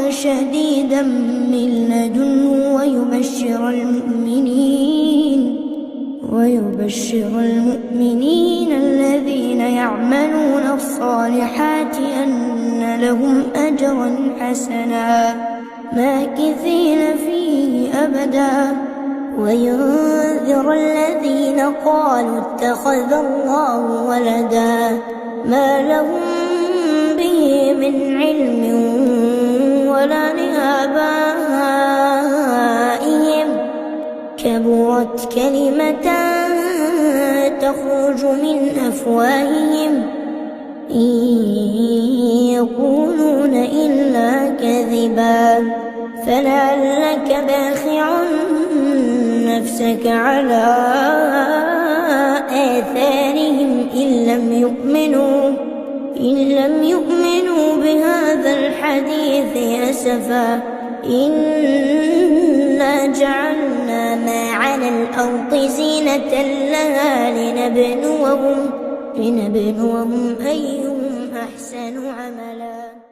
شديدا من لدنه ويبشر المؤمنين الذين يعملون الصالحات أن لهم أجرا حسنا ماكثين فيه أبدا وينذر الذين قالوا اتخذ الله ولدا ما لهم به من علم ولا لآبائهم كبرت كلمة تخرج من أفواههم إن يقولون إلا كذبا فلعلك باخع نفسك على آثارهم إن لم يؤمنوا بهذا الحديث أسفا إنا جعلنا ما على الأرض زينة لها لنبلوهم أيهم أحسن عملا.